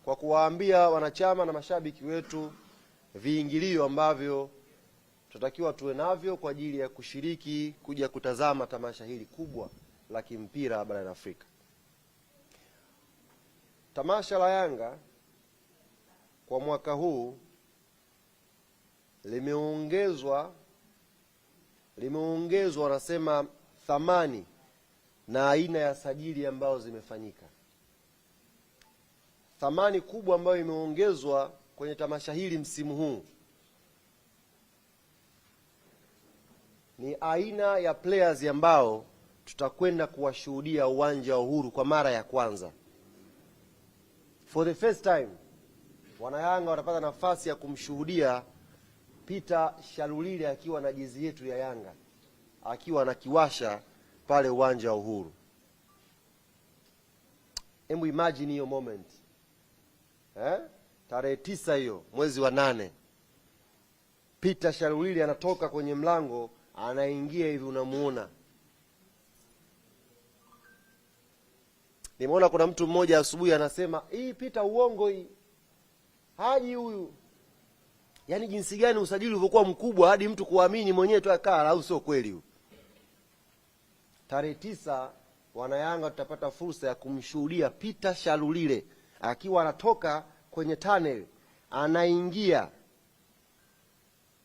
kwa kuwaambia wanachama na mashabiki wetu viingilio ambavyo tutakiwa tuwe navyo kwa ajili ya kushiriki kuja kutazama tamasha hili kubwa la kimpira barani Afrika. Tamasha la Yanga kwa mwaka huu limeongezwa wanasema thamani na aina ya sajili ambazo zimefanyika. Thamani kubwa ambayo imeongezwa kwenye tamasha hili msimu huu ni aina ya players ambao tutakwenda kuwashuhudia uwanja wa Uhuru kwa mara ya kwanza. For the first time, wanayanga watapata nafasi ya kumshuhudia Peter Shalulile akiwa na jezi yetu ya Yanga, akiwa na kiwasha pale uwanja wa Uhuru. Hebu imagine hiyo moment. Tarehe 9 hiyo mwezi wa 8. Peter Shalulile anatoka kwenye mlango, anaingia hivi unamuona. Nimeona kuna mtu mmoja asubuhi anasema, "Hii Peter uongo hii. Haji huyu." Yaani jinsi gani usajili ulivyokuwa mkubwa hadi mtu kuamini mwenyewe tu akaa, au sio kweli huyu? Tarehe 9 wanayanga tutapata fursa ya kumshuhudia Peter Shalulile akiwa anatoka kwenye tunnel, anaingia,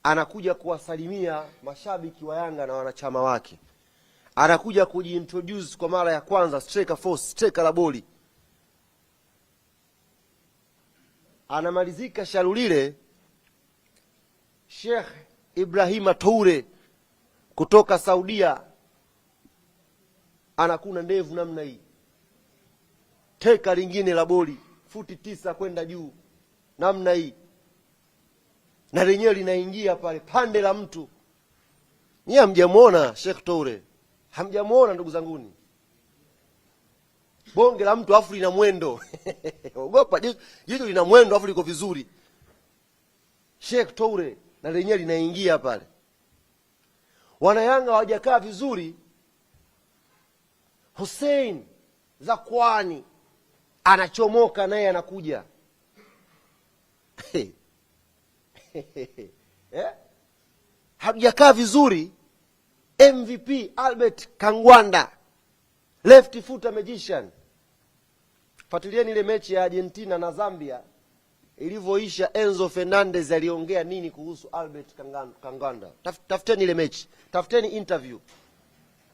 anakuja kuwasalimia mashabiki wa Yanga na wanachama wake. Anakuja kujiintroduce kwa mara ya kwanza striker force, striker la boli. Anamalizika Shalulile, Sheikh Ibrahima Toure kutoka Saudia anakuna ndevu namna hii, teka lingine la boli futi 9 kwenda juu namna hii, na lenyewe linaingia pale pande la mtu. Nyie hamjamuona Sheikh Toure? Hamjamuona ndugu zanguni? Bonge la mtu afu lina mwendo. Ogopa, jicho lina mwendo afu liko vizuri. Sheikh Toure na lenyewe linaingia pale. Wanayanga hawajakaa vizuri. Hussein Zakwani anachomoka naye anakuja. Hajakaa vizuri. MVP Albert Kangwanda, left footer magician. Fuatilieni ile mechi ya Argentina na Zambia ilivyoisha. Enzo Fernandez aliongea nini kuhusu Albert Kangwanda? Tafuteni ile mechi, tafuteni interview,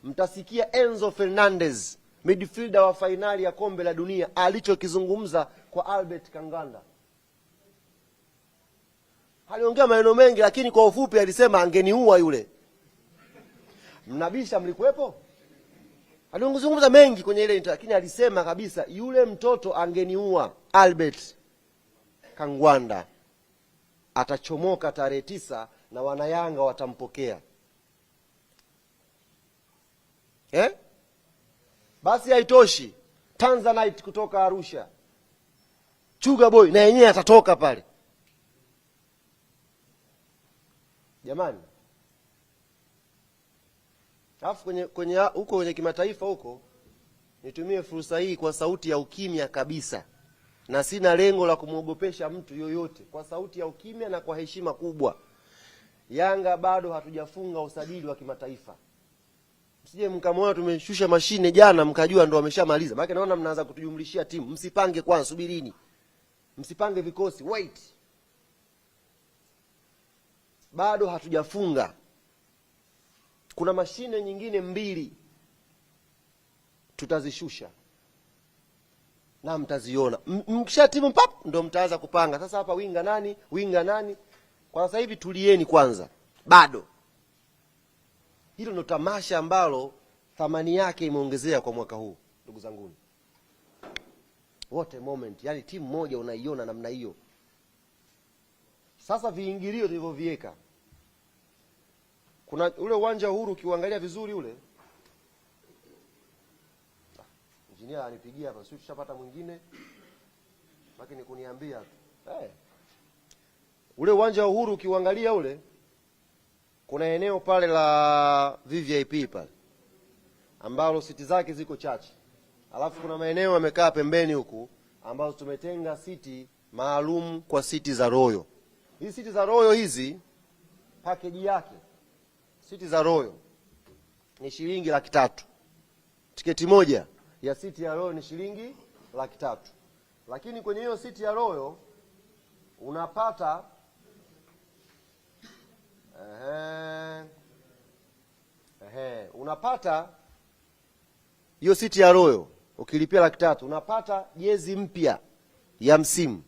mtasikia Enzo Fernandez, midfielder wa fainali ya kombe la dunia, alichokizungumza kwa Albert Kangwanda. Aliongea maneno mengi, lakini kwa ufupi alisema angeniua yule. Mnabisha, mlikuwepo? Aliongezungumza mengi kwenye ile lakini alisema kabisa yule mtoto angeniua. Albert Kangwanda atachomoka tarehe 9 na wanayanga watampokea. Basi haitoshi, Tanzanite kutoka Arusha, Chuga Boy na yenyewe atatoka pale. Jamani, alafu kwenye kimataifa huko, nitumie fursa hii kwa sauti ya ukimya kabisa, na sina lengo la kumuogopesha mtu yoyote, kwa sauti ya ukimya na kwa heshima kubwa. Yanga bado hatujafunga usajili wa kimataifa. Msije mkamwona tumeshusha mashine jana mkajua ndo wameshamaliza. Maana naona mnaanza kutujumlishia timu. Msipange kwanza, subirini. Msipange vikosi, wait. Bado hatujafunga. Kuna mashine nyingine 2 tutazishusha na mtaziona. Mkisha timu pap ndo mtaanza kupanga. Sasa hapa winga nani? Kwa sasa hivi tulieni kwanza. Bado. Hilo ndo tamasha ambalo thamani yake imeongezea kwa mwaka huu, ndugu zanguni. What a moment. Yaani timu moja unaiona namna hiyo. Sasa viingilio tulivyoviweka. Kuna ule uwanja Uhuru ukiangalia vizuri ule. Injinia anipigia hapa, sio tushapata mwingine. Lakini kuniambia tu. Ule uwanja Uhuru ukiangalia ule, kuna eneo pale la VVIP pale ambalo siti zake ziko chache. Alafu kuna maeneo yamekaa pembeni huku ambazo tumetenga siti maalum kwa siti za Royal. Hizi siti za Royal hizi package yake siti za Royal ni shilingi 300,000. Tiketi moja ya siti ya Royal ni shilingi 300,000. Lakini kwenye hiyo siti ya Royal unapata unapata hiyo siti ya Royal ukilipia 300,000 unapata jezi mpya ya msimu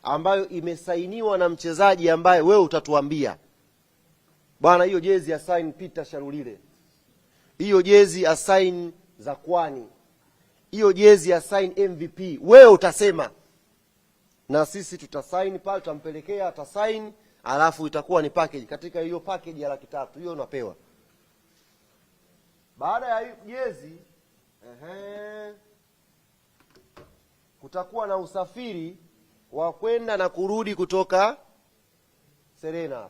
ambayo imesainiwa na mchezaji ambaye wewe utatuambia, bwana, hiyo jezi assign Peter Shalulile, hiyo jezi assign Zakwani, hiyo jezi assign MVP. Wewe utasema na sisi tutasign pale, tutampelekea, atasign, alafu itakuwa ni package. Katika hiyo package ya 300,000 hiyo unapewa. Baada ya jezi kutakuwa na usafiri wa kwenda na kurudi kutoka Serena.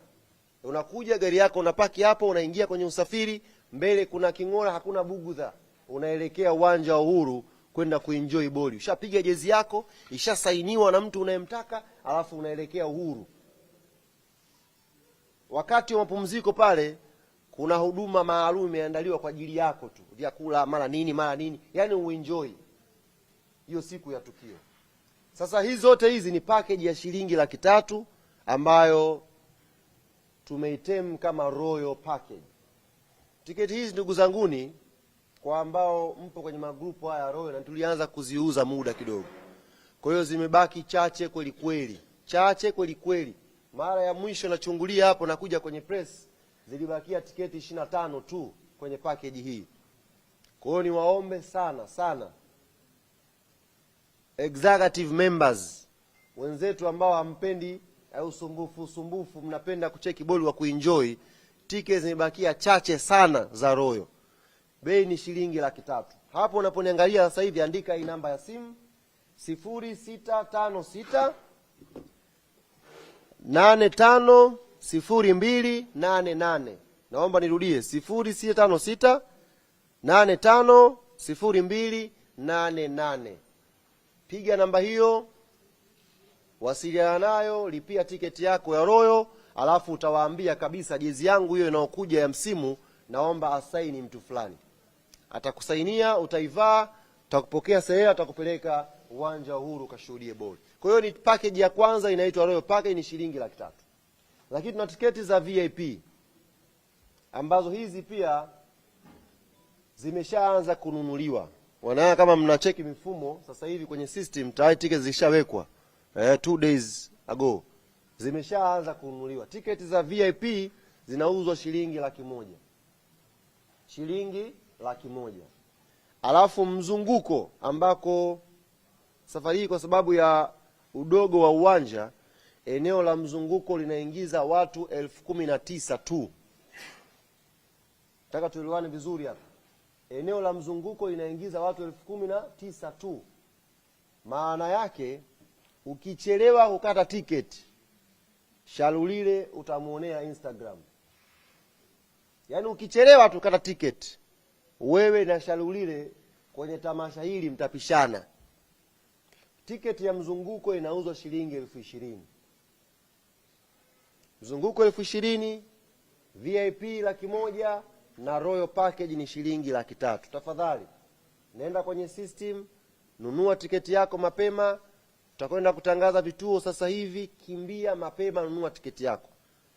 Unakuja gari yako unapaki hapo, unaingia kwenye usafiri, mbele kuna king'ora, hakuna bugudha, unaelekea uwanja wa Uhuru kwenda kuenjoy boli. Ushapiga jezi yako, ishasainiwa na mtu unayemtaka, alafu unaelekea Uhuru. Wakati wa mapumziko pale kuna huduma maalum imeandaliwa kwa ajili yako tu, vyakula mara nini, yani uenjoy hiyo siku ya tukio. Sasa hizi zote hizi ni package ya shilingi 300,000 ambayo tumeitem kama Royal package. Tiketi hizi ndugu zanguni, kwa ambao mpo kwenye magrupu haya Royal, na tulianza kuziuza muda kidogo, kwa hiyo zimebaki chache kweli kweli, chache kweli kweli. Mara ya mwisho nachungulia hapo na kuja kwenye press, zilibakia tiketi 25 tu kwenye package hii. Kwa hiyo niwaombe sana sana executive members wenzetu ambao hampendi usumbufu, mnapenda kucheki boli wa kuenjoy, tiketi zimebakia chache sana za Royal. Bei ni shilingi 300,000. Hapo unaponiangalia sasa hivi, andika hii namba ya simu 0656 850288. Naomba nirudie 0656 850288. Piga namba hiyo, wasiliana nayo, lipia tiketi yako ya Royal, alafu utawaambia kabisa, jezi yangu hiyo inayokuja ya msimu naomba asaini mtu fulani. Atakusainia, utaivaa, utakupokea Serena, utakupeleka uwanja wa Uhuru kashuhudie boli. Kwa hiyo ni package ya kwanza inaitwa Royal package, ni shilingi 300,000. Lakini tuna tiketi za VIP ambazo hizi pia zimeshaanza kununuliwa. Wanaona kama mnacheki mifumo sasa hivi kwenye system, tayari tiketi zishawekwa 2 days ago, zimeshaanza kununuliwa. Tiketi za VIP zinauzwa shilingi 100,000, shilingi 100,000. Alafu mzunguko, ambako safari hii kwa sababu ya udogo wa uwanja, eneo la mzunguko linaingiza watu 19,000 tu. Nataka tuelewane vizuri hapa. Eneo la mzunguko linaingiza watu 19,000 tu. Maana yake ukichelewa kukata tiketi, Shalulile utamuonea Instagram. Yaani ukichelewa tu kukata tiketi, wewe na Shalulile kwenye tamasha hili mtapishana. Tiketi ya mzunguko inauzwa shilingi 20,000. Mzunguko 20,000, VIP 100,000 na Royal package ni shilingi 300,000. Tafadhali nenda kwenye system, nunua tiketi yako mapema. Tutakwenda kutangaza vituo sasa hivi, kimbia mapema, nunua tiketi yako.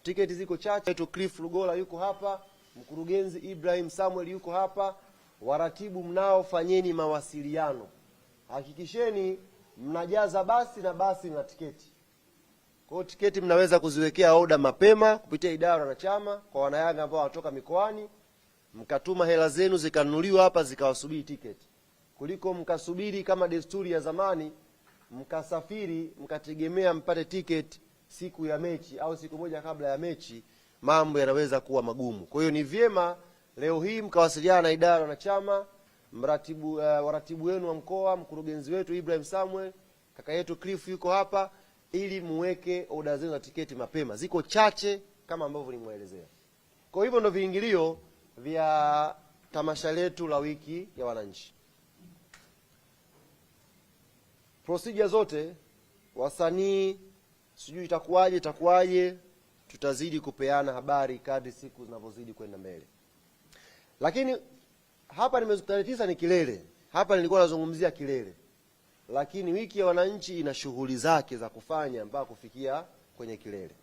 Tiketi ziko chache. Cliff Lugola yuko hapa, mkurugenzi Ibrahim Samuel yuko hapa, waratibu mnao, fanyeni mawasiliano. Hakikisheni mnajaza basi na basi na tiketi. Kwa hiyo tiketi mnaweza kuziwekea oda mapema kupitia idara na chama, kwa wanayanga ambao wanatoka mikoani, mkatuma hela zenu zikanunuliwa hapa zikawasubiri tiketi, kuliko mkasubiri kama desturi ya zamani, mkasafiri mkategemea mpate tiketi siku ya mechi au siku moja kabla ya mechi. Mambo yanaweza kuwa magumu. Kwa hiyo ni vyema leo hii mkawasiliana na idara na chama, waratibu wenu wa mkoa, mkurugenzi wetu Ibrahim Samuel, kaka yetu Cliff yuko hapa, ili muweke oda zenu za tiketi mapema. Ziko chache kama ambavyo nimeelezea. Kwa hivyo ndio viingilio vya tamasha letu la wiki ya wananchi. procedure zote, wasanii sijui itakuwaje, tutazidi kupeana habari kadri siku zinavyozidi kwenda mbele. Lakini hapa tarehe 9 ni kilele. Hapa nilikuwa nazungumzia kilele. Lakini wiki ya wananchi ina shughuli zake za kufanya mpaka kufikia kwenye kilele.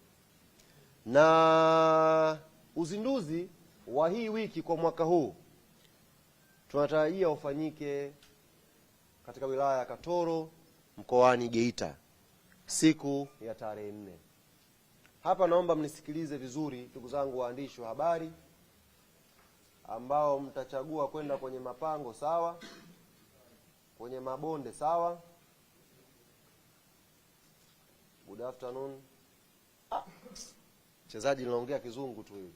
Na uzinduzi wa hii wiki kwa mwaka huu tunatarajia ufanyike katika wilaya ya Katoro mkoani Geita siku ya tarehe 4. Hapa naomba mnisikilize vizuri ndugu zangu waandishi wa habari ambao mtachagua kwenda kwenye mapango sawa, kwenye mabonde sawa. Good afternoon. Mchezaji ninaongea kizungu tu hivi.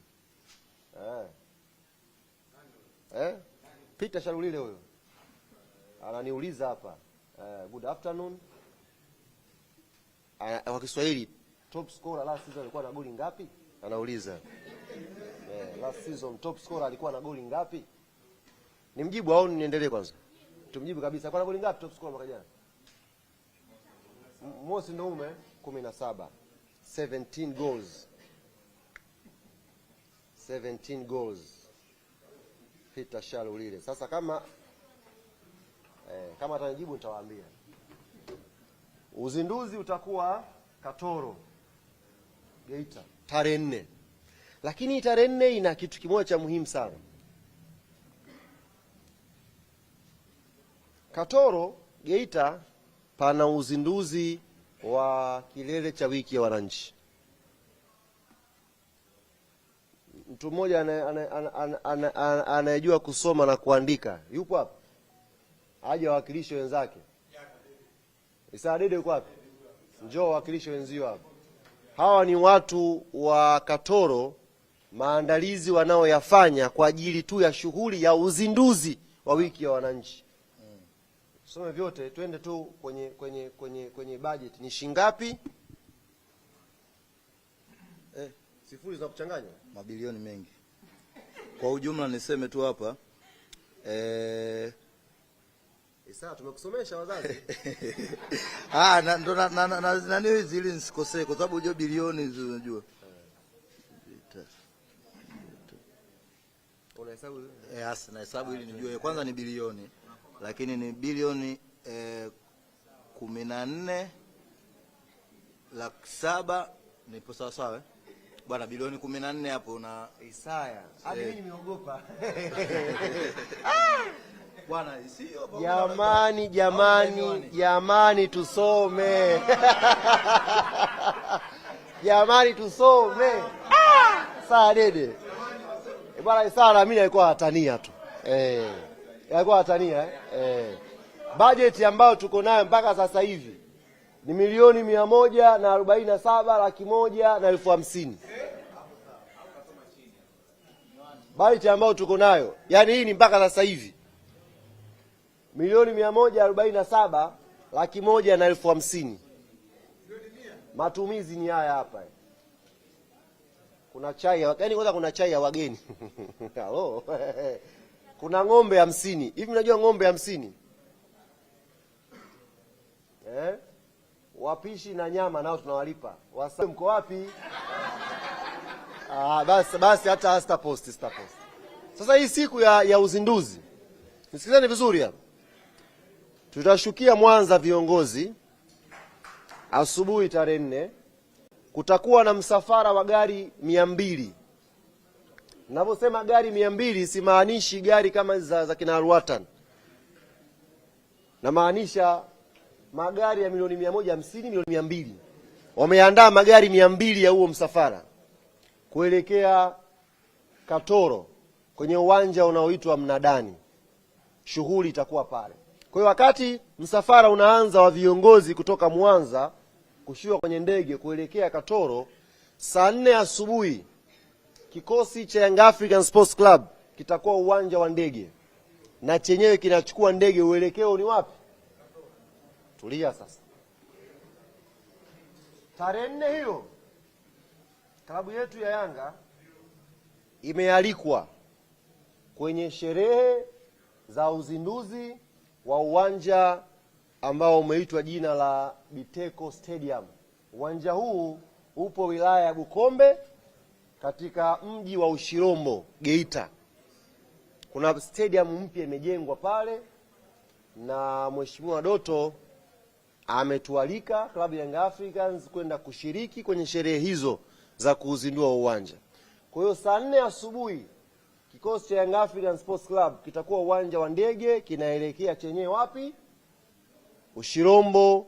Peter Shalulile huyo. Ananiuliza hapa. Good afternoon. Kwa Kiswahili top scorer last season alikuwa na goli ngapi? Anauliza. Last season top scorer alikuwa na goli ngapi? Nimjibu au niendelee kwanza? Tumjibu kabisa. Alikuwa na goli ngapi top scorer mwaka jana? Mosi Ndoume 17. 17 goals. 17 goals. Peter Shalulile. Sasa kama atanijibu nitawaambia. Uzinduzi utakuwa Katoro Geita tarehe 4. Lakini tarehe 4 ina kitu kimoja cha muhimu sana. Katoro Geita pana uzinduzi wa kilele cha wiki ya wananchi. Mtu mmoja anayejua kusoma na kuandika yupo hapa? Aje wawakilishe wenzake. Isa Dede yuko wapi? Njoo wawakilishe wenzio hapa. Hawa ni watu wa Katoro, maandalizi wanaoyafanya kwa ajili tu ya shughuli ya uzinduzi wa wiki ya wananchi. Some vyote, twende tu kwenye budget. Ni shingapi? Sifuri za kuchanganya? Mabilioni mengi. Kwa ujumla niseme tu hapa Isa tumekusomesha wazazi. Ndo nani hizi ili nisikosee kwa sababu unajua bilioni hizo unajua. Unahesabu? Yes, nahesabu ili nijue. Kwanza ni bilioni. Lakini ni bilioni 14,700,000 nipo sawa sawa bwana, bilioni 14 hapo na Isaya. Hadi mimi nimeogopa. Bwana sio jamani tusome. Jamani tusome. Saa Dede. Bwana Isaya mimi nilikuwa hatania tu. Yalikuwa hatania budget ambayo tuko nayo mpaka sasa hivi ni milioni 147,150,000. Budget ambayo tuko nayo, yani hii ni mpaka sasa hivi milioni 147,150,000. Matumizi ni haya hapa. Kuna chai, yani kwanza kuna chai ya wageni. Hello. Kuna ng'ombe 50. Hivi mnajua ng'ombe 50? Wapishi na nyama nao tunawalipa. Wasa mko wapi? Basi hata Star Post. Sasa hii siku ya uzinduzi. Nisikilizeni vizuri hapa. Tutashukia Mwanza viongozi asubuhi tarehe 4. Kutakuwa na msafara wa gari 200. Ninaposema gari 200 simaanishi gari kama za kina Alwatan. Na maanisha magari ya milioni 150, milioni 200. Wameandaa magari 200 ya huo msafara kuelekea Katoro kwenye uwanja unaoitwa Mnadani. Shughuli itakuwa pale. Kwa hiyo wakati msafara unaanza wa viongozi kutoka Mwanza kushuka kwenye ndege kuelekea Katoro saa 4 asubuhi, kikosi cha Young African Sports Club kitakuwa uwanja wa ndege na chenyewe kinachukua ndege. Uelekeo ni wapi? Tulia sasa. Tarehe 4 hiyo klabu yetu ya Yanga imealikwa kwenye sherehe za uzinduzi wa uwanja ambao umeitwa jina la Biteko Stadium. Uwanja huu upo wilaya ya Bukombe katika mji wa Ushirombo, Geita. Kuna stadium mpya imejengwa pale na Mheshimiwa Doto ametualika klabu ya Young Africans kwenda kushiriki kwenye sherehe hizo za kuzindua uwanja. Kwa hiyo saa 4 asubuhi kikosi cha Young Africans Sports Club kitakuwa uwanja wa ndege kinaelekea chenyewe wapi? Ushirombo,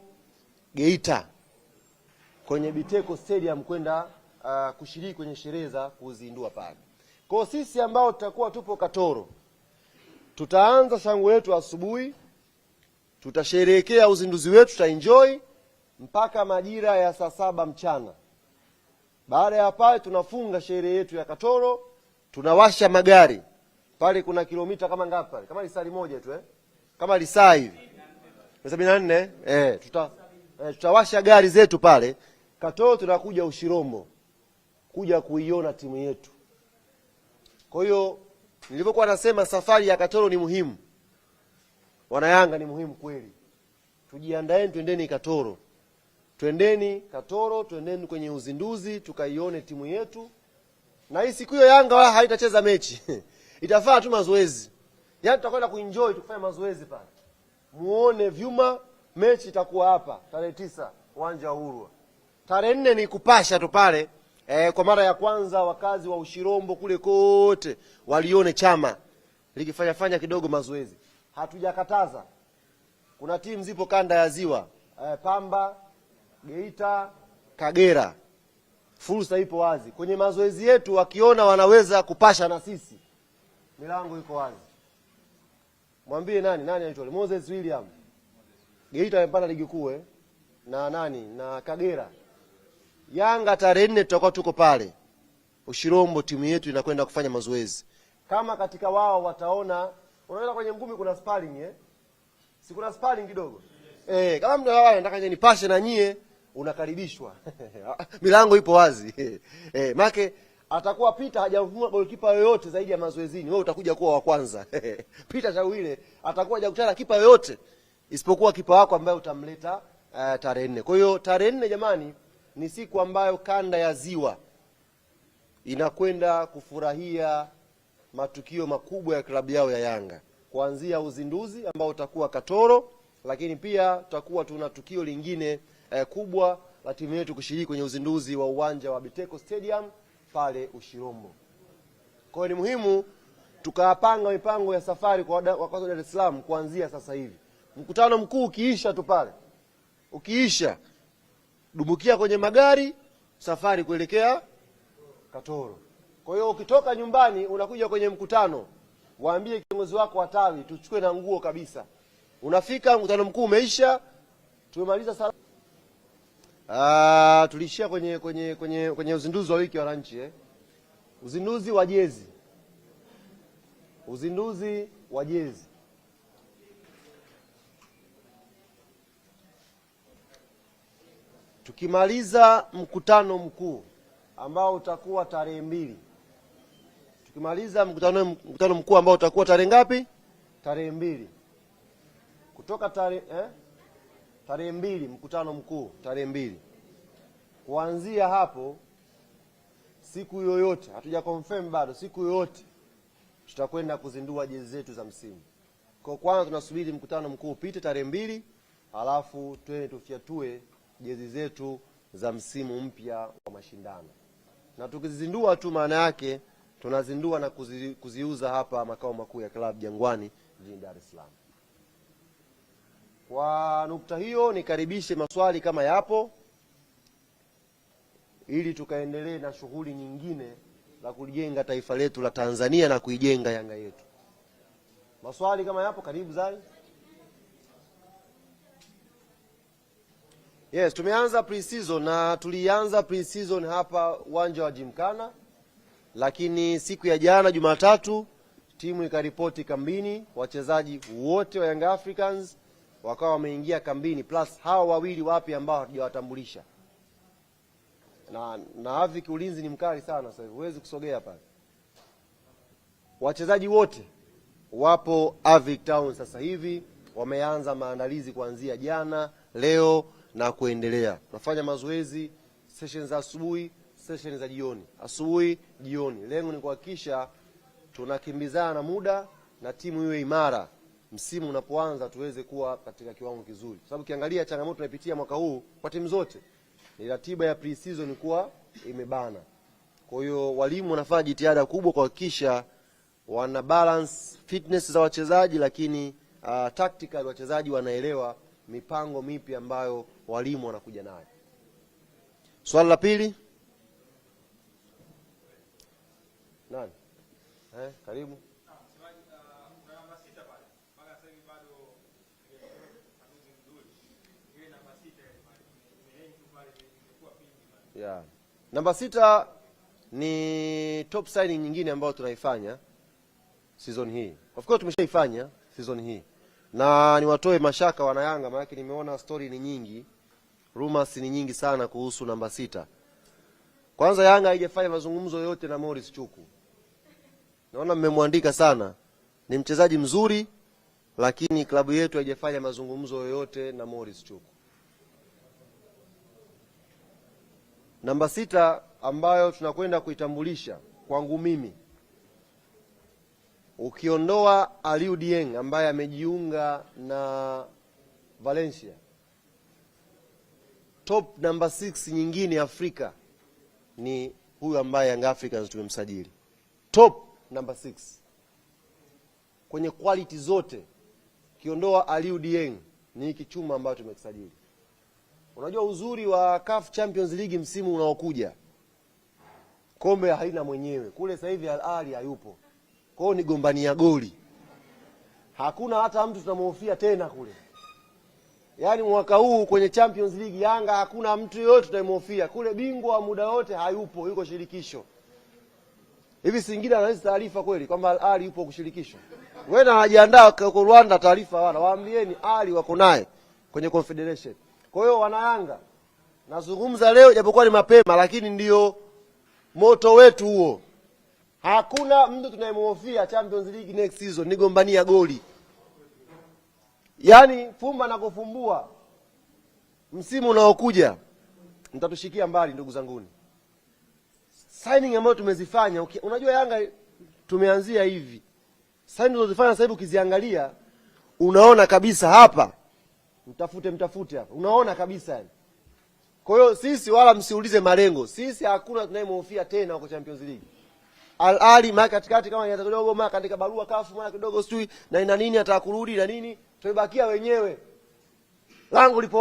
Geita, kwenye Biteko Stadium kwenda kushiriki kwenye sherehe za kuzindua pale. Kwa hiyo sisi ambao tutakuwa tupo Katoro, tutaanza shangwe letu asubuhi, tutasherehekea uzinduzi wetu, tutaenjoy mpaka majira ya saa 7 mchana. Baada ya pale tunafunga sherehe yetu ya Katoro, tunawasha magari. Pale kuna kilomita kama ngapi pale? Kama lisali moja tu kama lisaa hivi. 74 tutawasha gari zetu pale Katoro, tunakuja Ushirombo kuja kuiona timu yetu. Kwa hiyo nilipokuwa nasema safari ya Katoro ni muhimu, Wanayanga ni muhimu kweli. Tujiandaeni, twendeni Katoro. Twendeni Katoro, twendeni kwenye uzinduzi tukaione timu yetu. Na hii siku hiyo Yanga wala haitacheza mechi. Itafaa tu mazoezi. Yaani tutakwenda kuenjoy, tukifanya mazoezi pale. Muone vyuma, mechi itakuwa hapa tarehe 9 uwanja wa Uhuru. Tarehe 4 ni kupasha tu pale. Kwa mara ya kwanza wakazi wa Ushirombo kule kote walione chama likifanya kidogo mazoezi. Hatujakataza. Kuna timu zipo kanda ya Ziwa, Pamba, Geita, Kagera. Fursa ipo wazi. Kwenye mazoezi yetu wakiona wanaweza kupasha na sisi, milango iko wazi. Mwambie nani anaitwa Moses William. Geita amepanda ligi kuu na Kagera. Yanga tarehe 4 tutakuwa tuko pale Ushirombo, timu yetu inakwenda kufanya mazoezi. Kama katika wao wataona, unaona kwenye ngumi kuna sparring si kuna sparring kidogo? Kama mtu anataka nipashe na nyie, unakaribishwa. Milango ipo wazi. Make atakuwa Peter hajamvua goalkeeper yoyote zaidi ya mazoezini. Wewe utakuja kuwa wa kwanza. Peter Chawile atakuwa hajakutana kipa yoyote isipokuwa kipa wako ambaye utamleta tarehe 4. Kwa hiyo tarehe 4 jamani, ni siku ambayo kanda ya Ziwa inakwenda kufurahia matukio makubwa ya klabu yao ya Yanga. Kuanzia uzinduzi ambao utakuwa Katoro, lakini pia tutakuwa tuna tukio lingine kubwa la timu yetu kushiriki kwenye uzinduzi wa uwanja wa Biteko Stadium pale Ushirombo. Kwa hiyo ni muhimu tukapanga mipango ya safari kwa wakazi wa Dar es Salaam kuanzia sasa hivi. Mkutano mkuu ukiisha tu pale, ukiisha dubukia kwenye magari, safari kuelekea Katoro. Kwa hiyo ukitoka nyumbani unakuja kwenye mkutano, waambie kiongozi wako wa tawi tuchukue na nguo kabisa. Unafika mkutano mkuu umeisha, tumemaliza sala. Tulishia kwenye uzinduzi wa wiki ya wananchi Uzinduzi wa jezi. Uzinduzi wa jezi. Tukimaliza mkutano mkuu ambao utakuwa tarehe 2. Tukimaliza mkutano mkuu ambao utakuwa tarehe ngapi? Tarehe 2. Kutoka tarehe 2 mkutano mkuu tarehe 2. Kuanzia hapo siku yoyote, hatuja confirm bado, siku yoyote tutakwenda kuzindua jezi zetu za msimu. Kwa kwanza tunasubiri mkutano mkuu upite tarehe 2, alafu twende tufiatue jezi zetu za msimu mpya wa mashindano. Na tukizindua tu maana yake tunazindua na kuziuza hapa makao makuu ya klabu Jangwani jijini Dar es Salaam. Kwa nukta hiyo nikaribishe maswali kama yapo, ili tukaendelee na shughuli nyingine za kulijenga taifa letu la Tanzania na kuijenga Yanga yetu. Maswali kama yapo, karibu Zai. Yes, tumeanza pre-season na tulianza pre-season hapa uwanja wa Gymkhana, lakini siku ya jana Jumatatu timu ikaripoti kambini, wachezaji wote wa Young Africans wakawa wameingia kambini plus hawa wawili wapi ambao hatujawatambulisha. Na Avik ulinzi ni mkali sana sasa hivi, huwezi kusogea pale. Wachezaji wote wapo Avik Town sasa hivi wameanza maandalizi kuanzia jana, leo na kuendelea. Tunafanya mazoezi sessions za asubuhi, sessions za jioni, asubuhi, jioni. Lengo ni kuhakikisha tunakimbizana na muda na timu iwe imara, msimu unapoanza tuweze kuwa katika kiwango kizuri. Sababu kiangalia changamoto tunaipitia mwaka huu kwa timu zote, ni ratiba ya pre-season kuwa imebana. Kwa hiyo walimu wanafanya jitihada kubwa kuhakikisha wana balance fitness za wachezaji, lakini tactical wachezaji wanaelewa mipango mipi ambayo walimu wanakuja nayo. Swali la pili. Nani? Karibu. Yeah. Namba 6 ni top signing nyingine ambayo tunaifanya season hii. Of course tumeshaifanya season hii. Na niwatoe mashaka wana Yanga, maana nimeona story ni nyingi, rumors ni nyingi sana kuhusu namba 6. Kwanza Yanga haijafanya mazungumzo yote na Morris Chuku. Naona mmemwandika sana. Ni mchezaji mzuri, lakini klabu yetu haijafanya mazungumzo yoyote na Morris Chuku. Namba 6 ambayo tunakwenda kuitambulisha kwangu mimi, ukiondoa Aliou Dieng ambaye amejiunga na Valencia, top number 6 nyingine Afrika ni huyu ambaye Young Africans tumemsajili. Top number 6 kwenye quality zote, ukiondoa Aliou Dieng, ni hiki chuma ambacho tumekisajili. Unajua uzuri wa CAF Champions League msimu unaokuja, kombe haina mwenyewe. Kule sasa hivi Al Ahly hayupo. Kwa hiyo ni gombania goli. Hakuna hata mtu tunamhofia tena kule. Yaani mwaka huu kwenye Champions League Yanga hakuna mtu yote tunamhofia. Kule bingwa muda wote hayupo, yuko shirikisho. Hivi Singida anaweza taarifa kweli kwamba Al Ahly yupo kushirikisho? Wewe anajiandaa kwa Rwanda, taarifa wana. Waambieni Ahly wako naye kwenye Confederation. Kwa hiyo wana Yanga, nazungumza leo japokuwa ni mapema, lakini ndio moto wetu huo. Hakuna mtu tunayemhofia Champions League next season, ni gombania goli. Yaani fumba na kufumbua msimu unaokuja mtatushikia mbali ndugu zanguni. Signing ambayo tumezifanya, unajua Yanga tumeanzia hivi. Signing tulizofanya sasa hivi ukiziangalia unaona kabisa hapa. Mtafute hapa. Unaona kabisa yani. Kwa hiyo sisi wala msiulize malengo. Sisi hakuna tunayemhofia tena huko Champions League. Al Ahly mara katikati kama nyata kidogo, mara kaandika barua kafu mara kidogo sijui na ina nini atakurudi na nini, tumebakia wenyewe. Lango lipo